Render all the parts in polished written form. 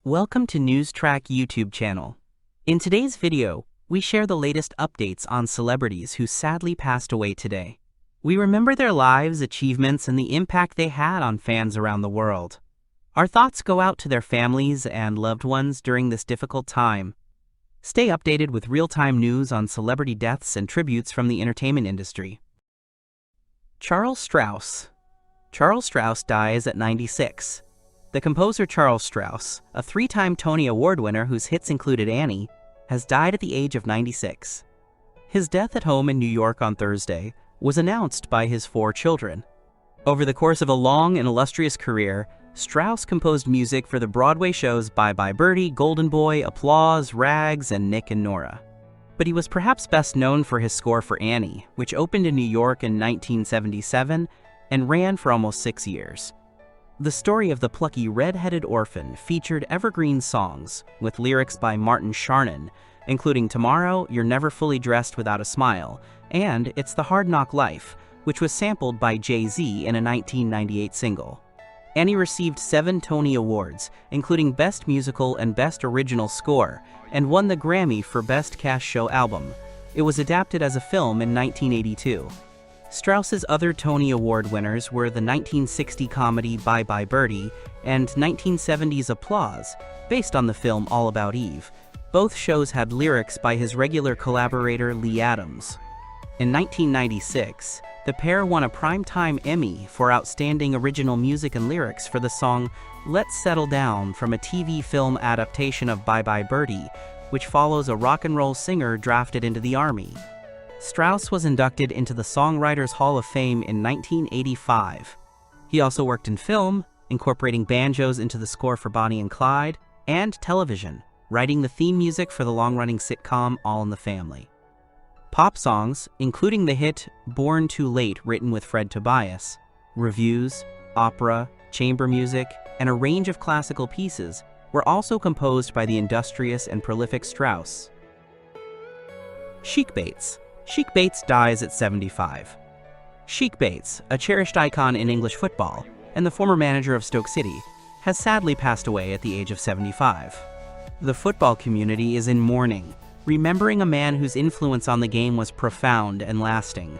Welcome to NewsTrack YouTube channel. In today's video, we share the latest updates on celebrities who sadly passed away today. We remember their lives, achievements, and the impact they had on fans around the world. Our thoughts go out to their families and loved ones during this difficult time. Stay updated with real-time news on celebrity deaths and tributes from the entertainment industry. Charles Strauss. Charles Strauss dies at 96. The composer Charles Strauss, a three-time Tony Award winner whose hits included Annie, has died at the age of 96. His death at home in New York on Thursday was announced by his 4 children. Over the course of a long and illustrious career, Strauss composed music for the Broadway shows Bye Bye Birdie, Golden Boy, Applause, Rags, and Nick and Nora. But he was perhaps best known for his score for Annie, which opened in New York in 1977 and ran for almost 6 years. The story of the plucky red-headed orphan featured evergreen songs with lyrics by Martin Charnin, including Tomorrow, You're Never Fully Dressed Without a Smile, and It's the Hard Knock Life, which was sampled by Jay-Z in a 1998 single. Annie received 7 Tony Awards, including Best Musical and Best Original Score, and won the Grammy for Best Cast Show Album. It was adapted as a film in 1982. Strauss's other Tony Award winners were the 1960 comedy Bye Bye Birdie and 1970's Applause, based on the film All About Eve. Both shows had lyrics by his regular collaborator Lee Adams. In 1996, the pair won a Primetime Emmy for Outstanding Original Music and Lyrics for the song Let's Settle Down from a TV film adaptation of Bye Bye Birdie, which follows a rock and roll singer drafted into the Army. Strauss was inducted into the Songwriters Hall of Fame in 1985. He also worked in film, incorporating banjos into the score for Bonnie and Clyde, and television, writing the theme music for the long-running sitcom All in the Family. Pop songs, including the hit Born Too Late written with Fred Tobias, reviews, opera, chamber music, and a range of classical pieces were also composed by the industrious and prolific Strauss. Chic Bates. Chic Bates dies at 75. Chic Bates, a cherished icon in English football and the former manager of Stoke City, has sadly passed away at the age of 75. The football community is in mourning, remembering a man whose influence on the game was profound and lasting.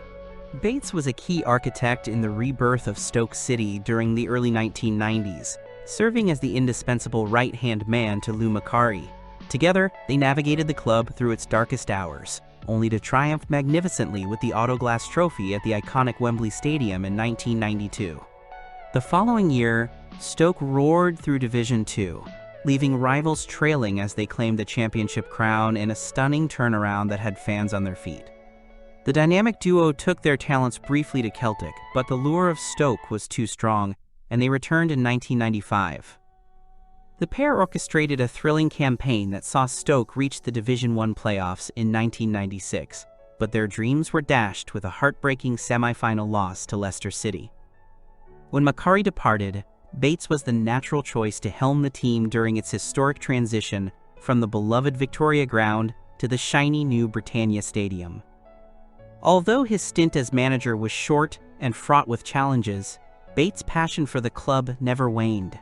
Bates was a key architect in the rebirth of Stoke City during the early 1990s, serving as the indispensable right-hand man to Lou Macari. Together, they navigated the club through its darkest hours, only to triumph magnificently with the Autoglass Trophy at the iconic Wembley Stadium in 1992. The following year, Stoke roared through Division 2, leaving rivals trailing as they claimed the championship crown in a stunning turnaround that had fans on their feet. The dynamic duo took their talents briefly to Celtic, but the lure of Stoke was too strong, and they returned in 1995. The pair orchestrated a thrilling campaign that saw Stoke reach the Division 1 playoffs in 1996, but their dreams were dashed with a heartbreaking semi-final loss to Leicester City. When Macari departed, Bates was the natural choice to helm the team during its historic transition from the beloved Victoria Ground to the shiny new Britannia Stadium. Although his stint as manager was short and fraught with challenges, Bates' passion for the club never waned.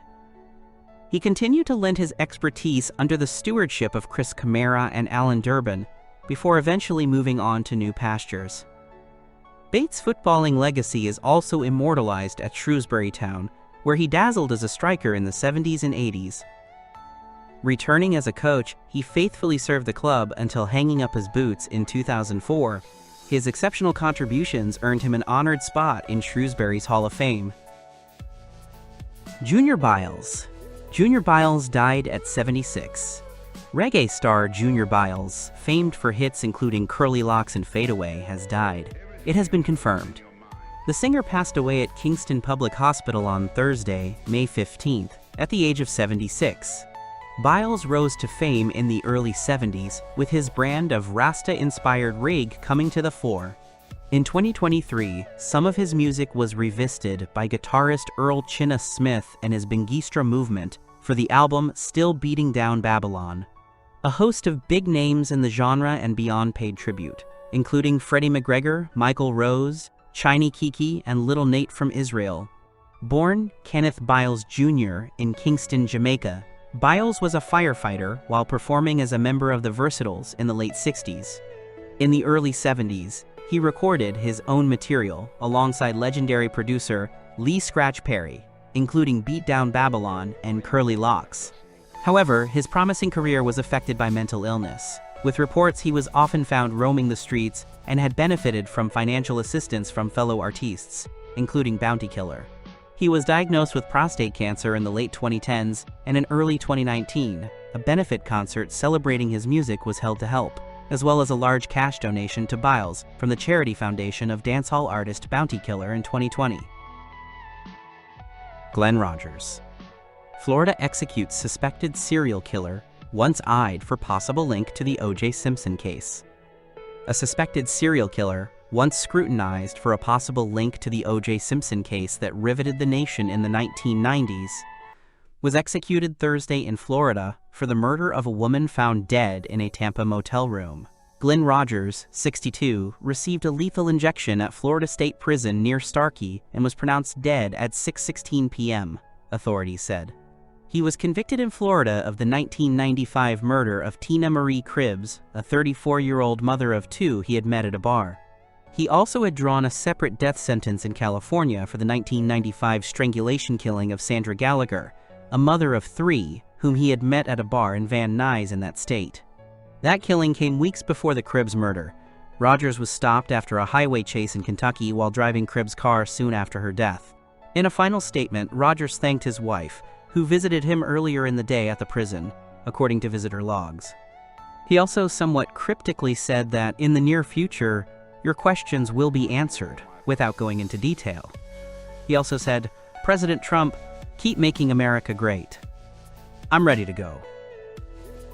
He continued to lend his expertise under the stewardship of Chris Kamara and Alan Durbin before eventually moving on to new pastures. Bates' footballing legacy is also immortalized at Shrewsbury Town, where he dazzled as a striker in the 70s and 80s. Returning as a coach, he faithfully served the club until hanging up his boots in 2004. His exceptional contributions earned him an honored spot in Shrewsbury's Hall of Fame. Junior Byles. Junior Byles died at 76. Reggae star Junior Byles, famed for hits including Curly Locks and Fade Away, has died. It has been confirmed. The singer passed away at Kingston Public Hospital on Thursday, May 15th, at the age of 76. Byles rose to fame in the early 70s, with his brand of Rasta-inspired rig coming to the fore. In 2023, some of his music was revisited by guitarist Earl Chinna Smith and his Bengistra movement for the album Still Beating Down Babylon. A host of big names in the genre and beyond paid tribute, including Freddie McGregor, Michael Rose, Chiny Kiki, and Little Nate from Israel. Born Kenneth Byles Jr. in Kingston, Jamaica, Biles was a firefighter while performing as a member of the Versatiles in the late 60s. In the early 70s, he recorded his own material alongside legendary producer Lee Scratch Perry, including Beat Down Babylon and Curly Locks. However, his promising career was affected by mental illness, with reports he was often found roaming the streets and had benefited from financial assistance from fellow artists, including Bounty Killer. He was diagnosed with prostate cancer in the late 2010s, and in early 2019, a benefit concert celebrating his music was held to help, as well as a large cash donation to Biles from the charity foundation of dancehall artist Bounty Killer in 2020. Glenn Rogers. Florida executes suspected serial killer once eyed for possible link to the O.J. Simpson case. A suspected serial killer, once scrutinized for a possible link to the O.J. Simpson case that riveted the nation in the 1990s, was executed Thursday in Florida for the murder of a woman found dead in a Tampa motel room. Glenn Rogers, 62, received a lethal injection at Florida State Prison near Starkey and was pronounced dead at 6:16 p.m., authorities said. He was convicted in Florida of the 1995 murder of Tina Marie Cribbs, a 34-year-old mother of two he had met at a bar. He also had drawn a separate death sentence in California for the 1995 strangulation killing of Sandra Gallagher, a mother of three whom he had met at a bar in Van Nuys in that state. That killing came weeks before the Cribbs murder. Rogers was stopped after a highway chase in Kentucky while driving Cribbs' car soon after her death. In a final statement, Rogers thanked his wife, who visited him earlier in the day at the prison, according to visitor logs. He also somewhat cryptically said that in the near future, your questions will be answered, without going into detail. He also said, "President Trump, keep making America great. I'm ready to go."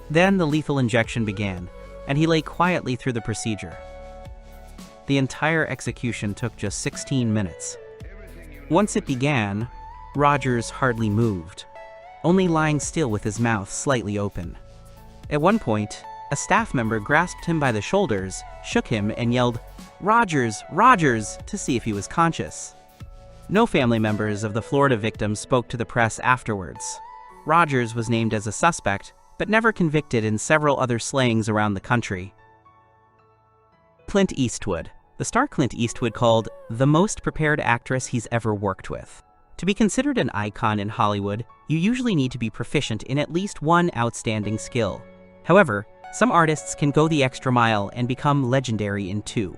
Then the lethal injection began, and he lay quietly through the procedure. The entire execution took just 16 minutes. Once it began, Rogers hardly moved, only lying still with his mouth slightly open. At one point, a staff member grasped him by the shoulders, shook him, and yelled, "Rogers, Rogers," to see if he was conscious. No family members of the Florida victim spoke to the press afterwards. Rogers was named as a suspect, but never convicted in several other slayings around the country. Clint Eastwood. The star Clint Eastwood called the most prepared actress he's ever worked with. To be considered an icon in Hollywood, you usually need to be proficient in at least one outstanding skill. However, some artists can go the extra mile and become legendary in two.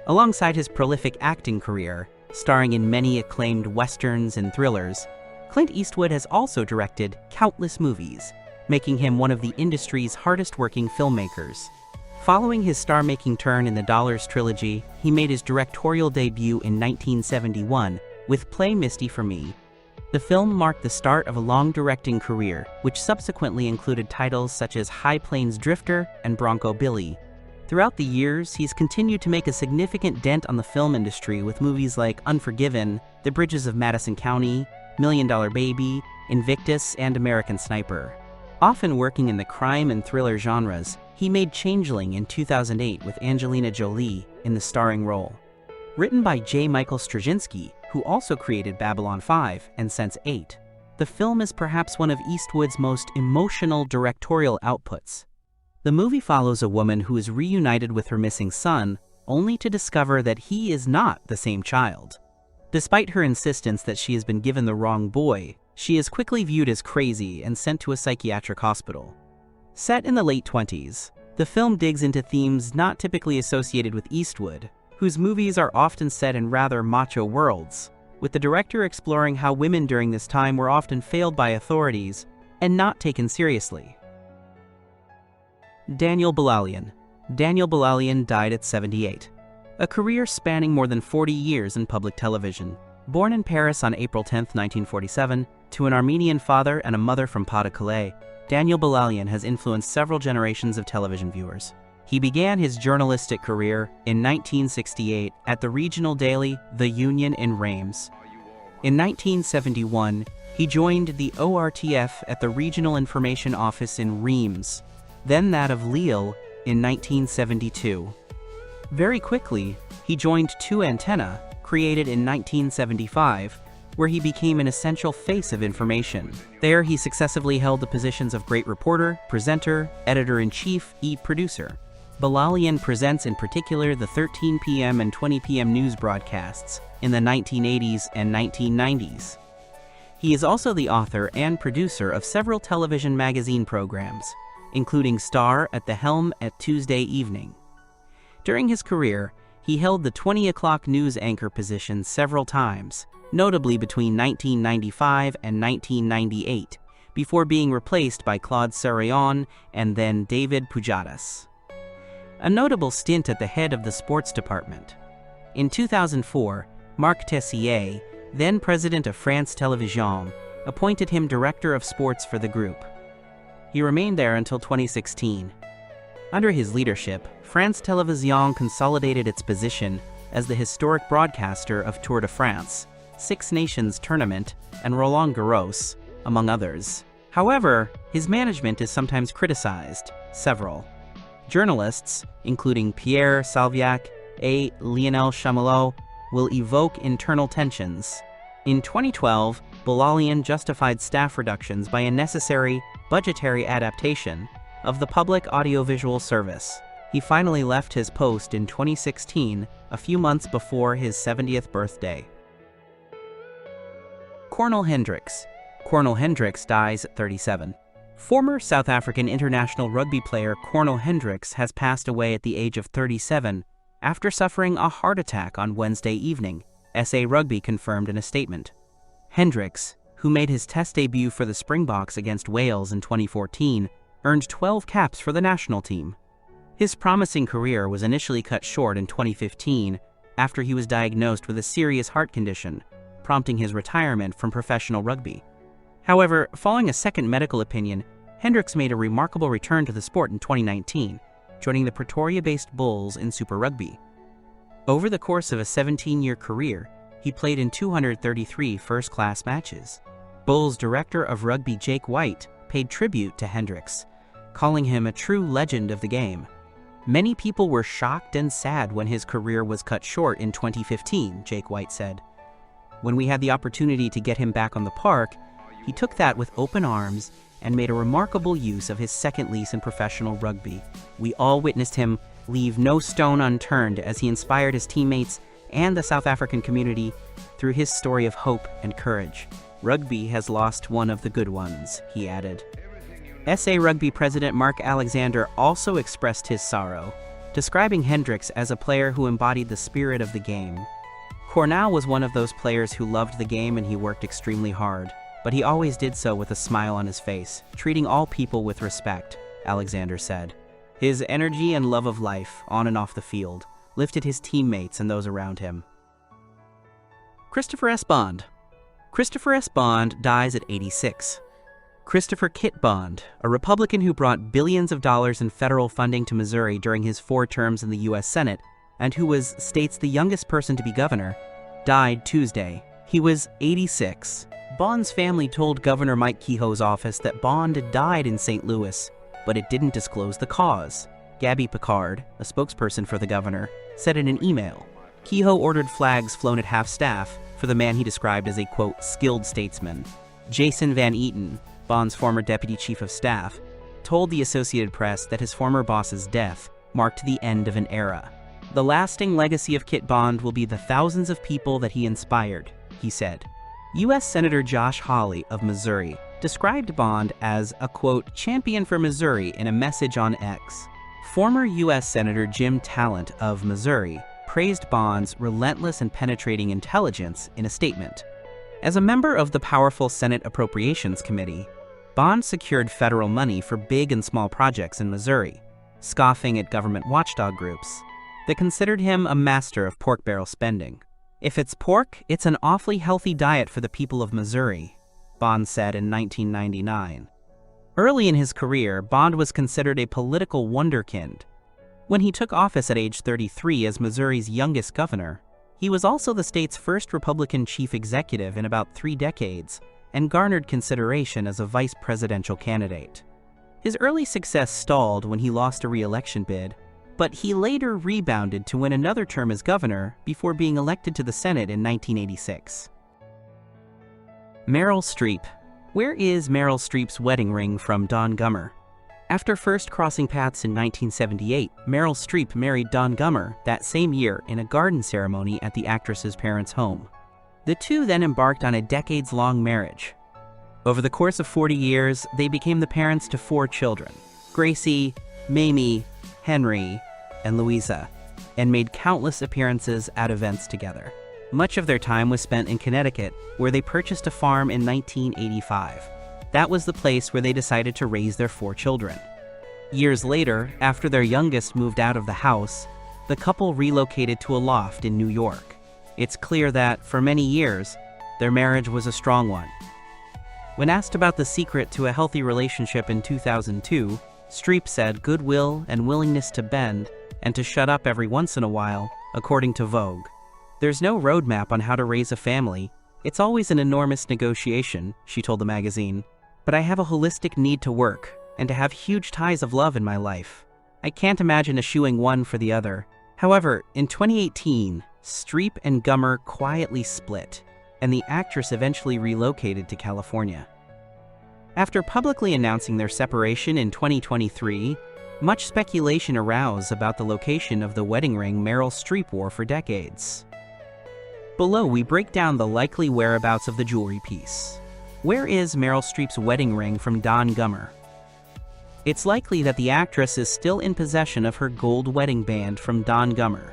Alongside his prolific acting career, starring in many acclaimed westerns and thrillers, Clint Eastwood has also directed countless movies, making him one of the industry's hardest-working filmmakers. Following his star-making turn in the Dollars trilogy, he made his directorial debut in 1971 with Play Misty for Me. The film marked the start of a long directing career, which subsequently included titles such as High Plains Drifter and Bronco Billy. Throughout the years, he's continued to make a significant dent on the film industry with movies like Unforgiven, The Bridges of Madison County, $1 Million Baby, Invictus, and American Sniper. Often working in the crime and thriller genres, he made Changeling in 2008 with Angelina Jolie in the starring role. Written by J. Michael Straczynski, who also created Babylon 5 and Sense8, the film is perhaps one of Eastwood's most emotional directorial outputs. The movie follows a woman who is reunited with her missing son, only to discover that he is not the same child. Despite her insistence that she has been given the wrong boy, she is quickly viewed as crazy and sent to a psychiatric hospital. Set in the late 20s, the film digs into themes not typically associated with Eastwood, whose movies are often set in rather macho worlds, with the director exploring how women during this time were often failed by authorities and not taken seriously. Daniel Bilalian. Daniel Bilalian died at 78. A career spanning more than 40 years in public television. Born in Paris on April 10, 1947, to an Armenian father and a mother from Pas-de-Calais, Daniel Bilalian has influenced several generations of television viewers. He began his journalistic career in 1968 at the regional daily The Union in Reims. In 1971, he joined the ORTF at the Regional Information Office in Reims, then that of Lille in 1972. Very quickly, he joined 2 Antenna, created in 1975, where he became an essential face of information. There, he successively held the positions of great reporter, presenter, editor-in-chief, producer. Bilalian presents in particular the 13 p.m. and 20 p.m. news broadcasts in the 1980s and 1990s. He is also the author and producer of several television magazine programs, including Star at the Helm at Tuesday evening. During his career, he held the 20 o'clock news anchor position several times, notably between 1995 and 1998, before being replaced by Claude Sarion and then David Pujadas. A notable stint at the head of the sports department. In 2004, Marc Tessier, then president of France Télévisions, appointed him director of sports for the group. He remained there until 2016. Under his leadership, France Télévisions consolidated its position as the historic broadcaster of Tour de France, Six Nations Tournament, and Roland Garros, among others. However, his management is sometimes criticized. Several journalists, including Pierre Salviac and Lionel Chamelot, will evoke internal tensions. In 2012, Bilalian justified staff reductions by a necessary budgetary adaptation of the public audiovisual service. He finally left his post in 2016, a few months before his 70th birthday. Cornel Hendricks. Cornel Hendricks dies at 37. Former South African international rugby player Cornel Hendricks has passed away at the age of 37 after suffering a heart attack on Wednesday evening, SA Rugby confirmed in a statement. Hendricks, who made his Test debut for the Springboks against Wales in 2014, earned 12 caps for the national team. His promising career was initially cut short in 2015 after he was diagnosed with a serious heart condition, prompting his retirement from professional rugby. However, following a second medical opinion, Hendricks made a remarkable return to the sport in 2019, joining the Pretoria-based Bulls in Super Rugby. Over the course of a 17-year career, he played in 233 first-class matches. Bulls director of rugby Jake White paid tribute to Hendricks, calling him a true legend of the game. Many people were shocked and sad when his career was cut short in 2015, Jake White said. When we had the opportunity to get him back on the park, he took that with open arms and made a remarkable use of his second lease in professional rugby. We all witnessed him leave no stone unturned as he inspired his teammates and the South African community through his story of hope and courage. Rugby has lost one of the good ones, he added. SA Rugby president Mark Alexander also expressed his sorrow, describing Hendricks as a player who embodied the spirit of the game. Cornel was one of those players who loved the game and he worked extremely hard, but he always did so with a smile on his face, treating all people with respect, Alexander said. His energy and love of life, on and off the field, lifted his teammates and those around him. Christopher S. Bond. Christopher S. Bond dies at 86. Christopher Kit Bond, a Republican who brought billions of dollars in federal funding to Missouri during his 4 terms in the U.S. Senate, and who was state's the youngest person to be governor, died Tuesday. He was 86. Bond's family told Governor Mike Kehoe's office that Bond had died in St. Louis, but it didn't disclose the cause. Gabby Picard, a spokesperson for the governor, said in an email, Kehoe ordered flags flown at half-staff for the man he described as a, quote, skilled statesman. Jason Van Eaton, Bond's former deputy chief of staff, told the Associated Press that his former boss's death marked the end of an era. The lasting legacy of Kit Bond will be the thousands of people that he inspired, he said. U.S. Senator Josh Hawley of Missouri described Bond as a, quote, champion for Missouri in a message on X. Former U.S. Senator Jim Talent of Missouri praised Bond's relentless and penetrating intelligence in a statement. As a member of the powerful Senate Appropriations Committee, Bond secured federal money for big and small projects in Missouri, scoffing at government watchdog groups that considered him a master of pork barrel spending. If it's pork, it's an awfully healthy diet for the people of Missouri, Bond said in 1999. Early in his career, Bond was considered a political wunderkind. When he took office at age 33 as Missouri's youngest governor, he was also the state's first Republican chief executive in about 3 decades and garnered consideration as a vice presidential candidate. His early success stalled when he lost a re-election bid, but he later rebounded to win another term as governor before being elected to the Senate in 1986. Meryl Streep. Where is Meryl Streep's wedding ring from Don Gummer? After first crossing paths in 1978, Meryl Streep married Don Gummer that same year in a garden ceremony at the actress's parents' home. The two then embarked on a decades-long marriage. Over the course of 40 years, they became the parents to 4 children, Gracie, Mamie, Henry, and Louisa, and made countless appearances at events together. Much of their time was spent in Connecticut, where they purchased a farm in 1985. That was the place where they decided to raise their 4 children. Years later, after their youngest moved out of the house, the couple relocated to a loft in New York. It's clear that, for many years, their marriage was a strong one. When asked about the secret to a healthy relationship in 2002, Streep said goodwill and willingness to bend and to shut up every once in a while, according to Vogue. There's no roadmap on how to raise a family. It's always an enormous negotiation, she told the magazine. But I have a holistic need to work and to have huge ties of love in my life. I can't imagine eschewing one for the other. However, in 2018, Streep and Gummer quietly split, and the actress eventually relocated to California. After publicly announcing their separation in 2023, much speculation arose about the location of the wedding ring Meryl Streep wore for decades. Below, we break down the likely whereabouts of the jewelry piece. Where is Meryl Streep's wedding ring from Don Gummer? It's likely that the actress is still in possession of her gold wedding band from Don Gummer.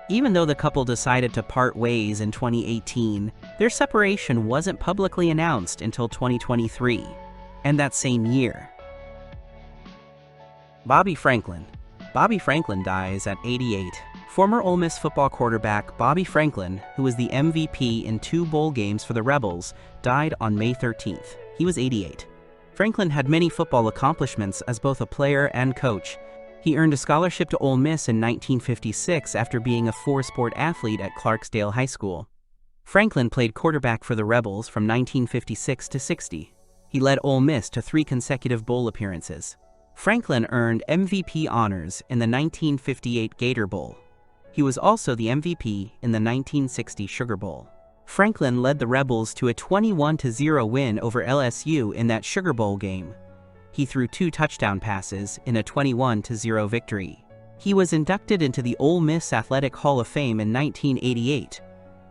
Even though the couple decided to part ways in 2018, their separation wasn't publicly announced until 2023, and that same year. Bobby Franklin. Bobby Franklin dies at 88. Former Ole Miss football quarterback Bobby Franklin, who was the MVP in 2 bowl games for the Rebels, died on May 13th. He was 88. Franklin had many football accomplishments as both a player and coach. He earned a scholarship to Ole Miss in 1956 after being a 4-sport athlete at Clarksdale High School. Franklin played quarterback for the Rebels from 1956 to 60. He led Ole Miss to 3 consecutive bowl appearances. Franklin earned MVP honors in the 1958 Gator Bowl. He was also the MVP in the 1960 Sugar Bowl. Franklin led the Rebels to a 21-0 win over LSU in that Sugar Bowl game. He threw 2 touchdown passes in a 21-0 victory. He was inducted into the Ole Miss Athletic Hall of Fame in 1988.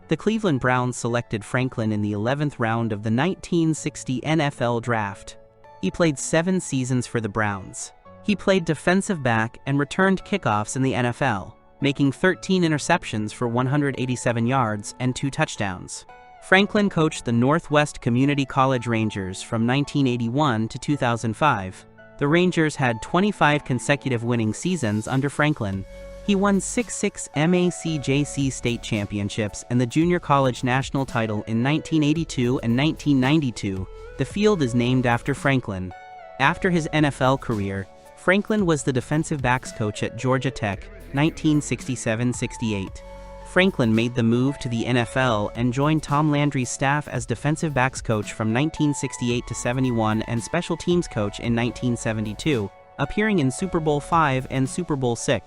The Cleveland Browns selected Franklin in the 11th round of the 1960 NFL Draft. He played 7 seasons for the Browns. He played defensive back and returned kickoffs in the NFL, making 13 interceptions for 187 yards and 2 touchdowns. Franklin coached the Northwest Community College Rangers from 1981 to 2005. The Rangers had 25 consecutive winning seasons under Franklin. He won 6 MACJC state championships and the Junior College National title in 1982 and 1992. The field is named after Franklin. After his NFL career, Franklin was the defensive backs coach at Georgia Tech, 1967-68. Franklin made the move to the NFL and joined Tom Landry's staff as defensive backs coach from 1968 to 71 and special teams coach in 1972, appearing in Super Bowl V and Super Bowl VI.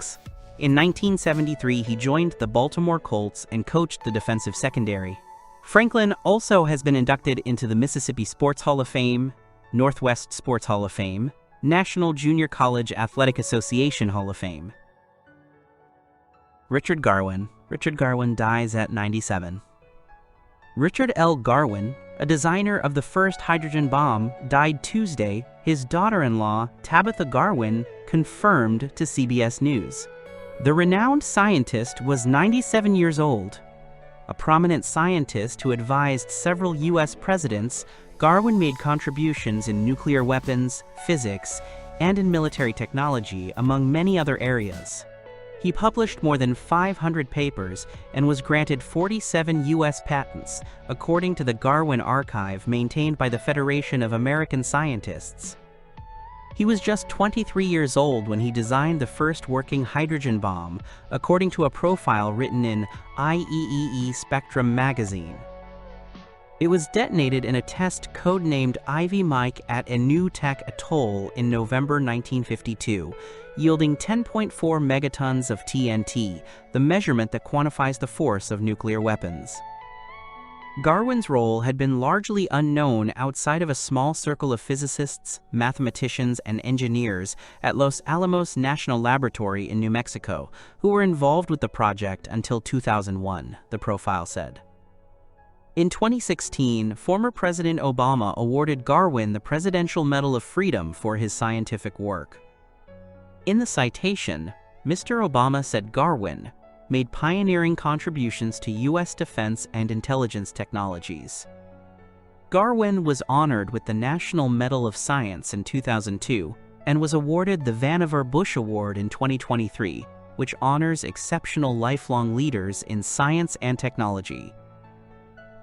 In 1973, he joined the Baltimore Colts and coached the defensive secondary. Franklin also has been inducted into the Mississippi Sports Hall of Fame, Northwest Sports Hall of Fame, National Junior College Athletic Association Hall of Fame. Richard Garwin. Richard Garwin dies at 97. Richard L. Garwin, a designer of the first hydrogen bomb, died Tuesday. His daughter-in-law, Tabitha Garwin, confirmed to CBS News. The renowned scientist was 97 years old. A prominent scientist who advised several U.S. presidents, Garwin made contributions in nuclear weapons, physics, and in military technology, among many other areas. He published more than 500 papers and was granted 47 U.S. patents, according to the Garwin Archive maintained by the Federation of American Scientists. He was just 23 years old when he designed the first working hydrogen bomb, according to a profile written in IEEE Spectrum magazine. It was detonated in a test codenamed Ivy Mike at Inu-Tek Atoll in November 1952, yielding 10.4 megatons of TNT, the measurement that quantifies the force of nuclear weapons. Darwin's role had been largely unknown outside of a small circle of physicists, mathematicians, and engineers at Los Alamos National Laboratory in New Mexico who were involved with the project until 2001, the profile said. In 2016, former President Obama awarded Darwin the Presidential Medal of Freedom for his scientific work. In the citation, Mr. Obama said Darwin made pioneering contributions to U.S. defense and intelligence technologies. Darwin was honored with the National Medal of Science in 2002 and was awarded the Vannevar Bush Award in 2023, which honors exceptional lifelong leaders in science and technology.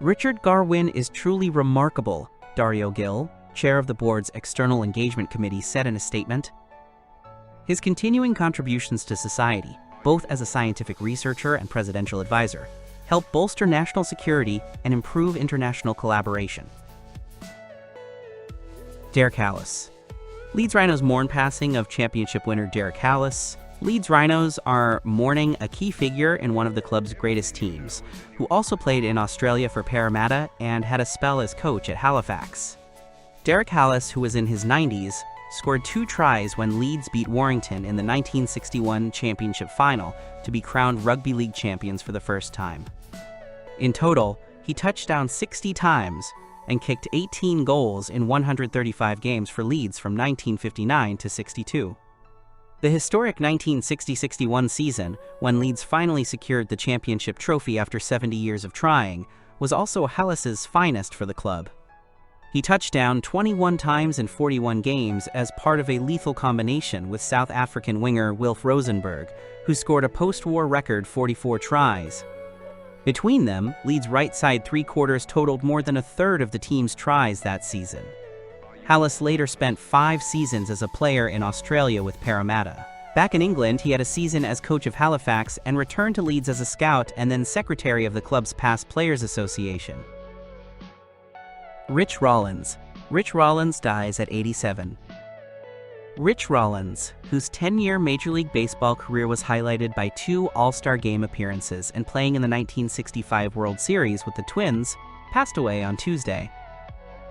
Richard Darwin is truly remarkable, Dario Gil, chair of the board's External Engagement Committee, said in a statement. His continuing contributions to society, both as a scientific researcher and presidential advisor, help bolster national security and improve international collaboration. Derek Hallis. Leeds Rhinos mourn passing of championship winner Derek Hallis. Leeds Rhinos are mourning a key figure in one of the club's greatest teams, who also played in Australia for Parramatta and had a spell as coach at Halifax. Derek Hallis, who was in his 90s, scored 2 tries when Leeds beat Warrington in the 1961 championship final to be crowned Rugby League champions for the first time. In total, he touched down 60 times and kicked 18 goals in 135 games for Leeds from 1959 to 62. The historic 1960-61 season, when Leeds finally secured the championship trophy after 70 years of trying, was also Hallis's finest for the club. He touched down 21 times in 41 games as part of a lethal combination with South African winger Wilf Rosenberg, who scored a post-war record 44 tries. Between them, Leeds' right side three-quarters totaled more than a third of the team's tries that season. Hallis later spent 5 seasons as a player in Australia with Parramatta. Back in England, he had a season as coach of Halifax and returned to Leeds as a scout and then secretary of the club's Past Players Association. Rich Rollins. Rich Rollins dies at 87. Rich Rollins, whose 10-year Major League Baseball career was highlighted by 2 All-Star Game appearances and playing in the 1965 World Series with the Twins, passed away on Tuesday.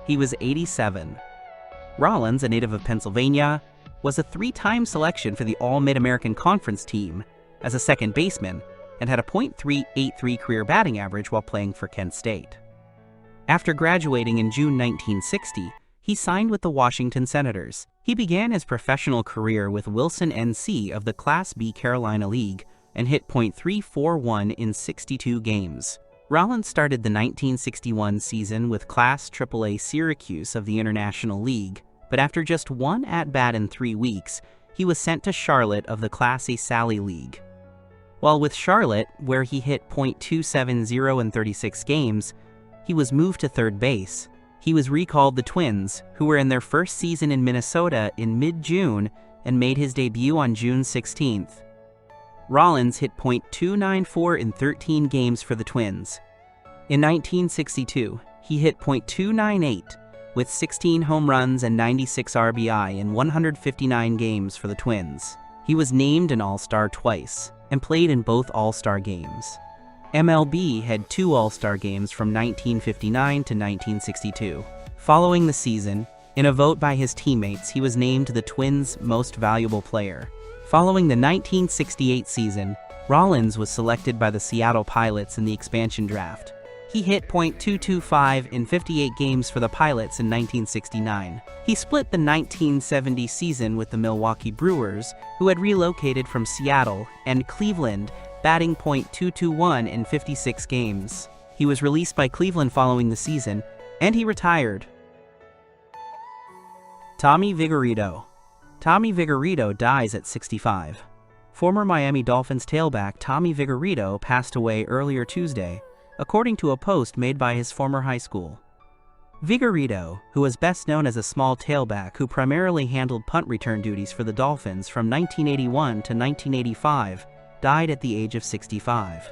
He was 87. Rollins, a native of Pennsylvania, was a 3-time selection for the All-Mid-American Conference team as a second baseman and had a .383 career batting average while playing for Kent State. After graduating in June 1960, he signed with the Washington Senators. He began his professional career with Wilson NC of the Class B Carolina League and hit .341 in 62 games. Rollins started the 1961 season with Class AAA Syracuse of the International League, but after just 1 at-bat in 3 weeks, he was sent to Charlotte of the Class A Sally League. While with Charlotte, where he hit .270 in 36 games, he was moved to third base. He was recalled the Twins, who were in their first season in Minnesota in mid-June and made his debut on June 16th. Rollins hit .294 in 13 games for the Twins. In 1962, he hit .298 with 16 home runs and 96 RBI in 159 games for the Twins. He was named an All-Star twice and played in both All-Star games. MLB had 2 All-Star games from 1959 to 1962. Following the season, in a vote by his teammates, he was named the Twins' Most Valuable Player. Following the 1968 season, Rollins was selected by the Seattle Pilots in the expansion draft. He hit .225 in 58 games for the Pilots in 1969. He split the 1970 season with the Milwaukee Brewers, who had relocated from Seattle, and Cleveland, batting .221 in 56 games. He was released by Cleveland following the season, and he retired. Tommy Vigorito. Tommy Vigorito dies at 65. Former Miami Dolphins tailback Tommy Vigorito passed away earlier Tuesday, according to a post made by his former high school. Vigorito, who was best known as a small tailback who primarily handled punt return duties for the Dolphins from 1981 to 1985, died at the age of 65.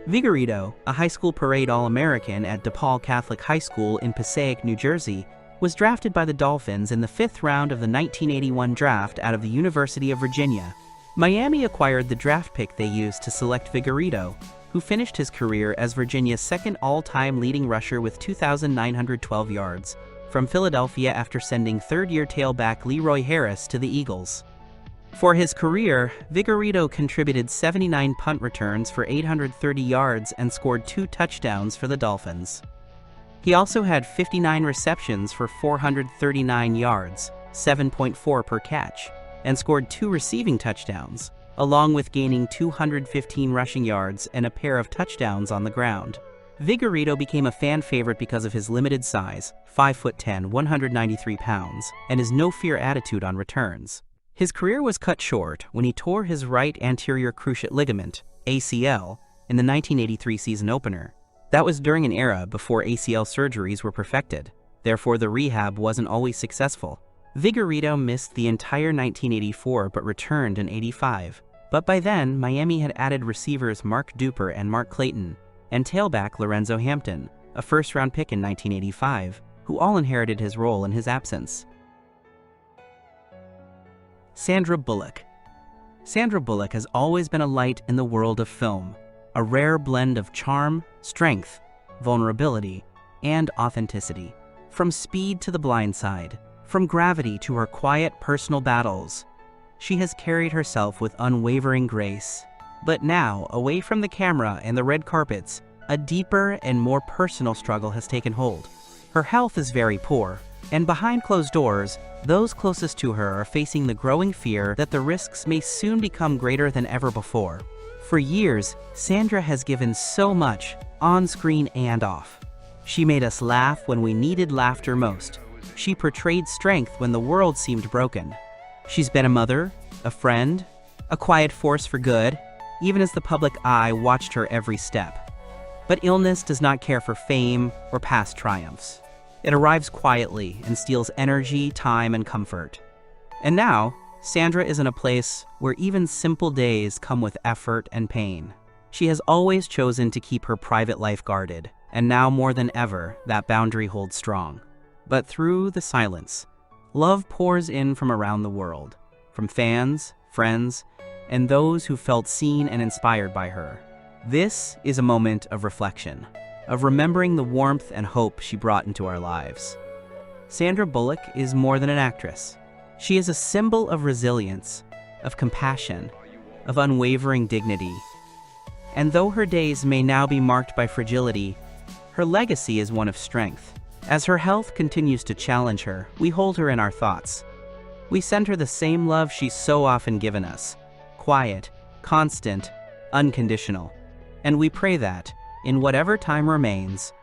Vigorito, a high school parade All-American at DePaul Catholic High School in Passaic, New Jersey, was drafted by the Dolphins in the 5th round of the 1981 draft out of the University of Virginia. Miami acquired the draft pick they used to select Vigorito, who finished his career as Virginia's second all-time leading rusher with 2,912 yards, from Philadelphia after sending third-year tailback Leroy Harris to the Eagles. For his career, Vigorito contributed 79 punt returns for 830 yards and scored 2 touchdowns for the Dolphins. He also had 59 receptions for 439 yards, 7.4 per catch, and scored 2 receiving touchdowns, along with gaining 215 rushing yards and a pair of touchdowns on the ground. Vigorito became a fan favorite because of his limited size, 5'10", 193 pounds, and his no-fear attitude on returns. His career was cut short when he tore his right anterior cruciate ligament, ACL, in the 1983 season opener. That was during an era before ACL surgeries were perfected, therefore the rehab wasn't always successful. Vigorito missed the entire 1984 but returned in '85. But by then, Miami had added receivers Mark Duper and Mark Clayton, and tailback Lorenzo Hampton, a first-round pick in 1985, who all inherited his role in his absence. Sandra Bullock. Sandra Bullock has always been a light in the world of film, a rare blend of charm, strength, vulnerability, and authenticity. From Speed to The Blind Side, from Gravity to her quiet personal battles, she has carried herself with unwavering grace. But now, away from the camera and the red carpets, a deeper and more personal struggle has taken hold. Her health is very poor, and behind closed doors, those closest to her are facing the growing fear that the risks may soon become greater than ever before. For years, Sandra has given so much, on-screen and off. She made us laugh when we needed laughter most. She portrayed strength when the world seemed broken. She's been a mother, a friend, a quiet force for good, even as the public eye watched her every step. But illness does not care for fame or past triumphs. It arrives quietly and steals energy, time, and comfort. And now, Sandra is in a place where even simple days come with effort and pain. She has always chosen to keep her private life guarded, and now more than ever, that boundary holds strong. But through the silence, love pours in from around the world, from fans, friends, and those who felt seen and inspired by her. This is a moment of reflection, of remembering the warmth and hope she brought into our lives. Sandra Bullock is more than an actress. She is a symbol of resilience, of compassion, of unwavering dignity. And though her days may now be marked by fragility, her legacy is one of strength. As her health continues to challenge her, we hold her in our thoughts. We send her the same love she's so often given us, quiet, constant, unconditional. And we pray that, in whatever time remains,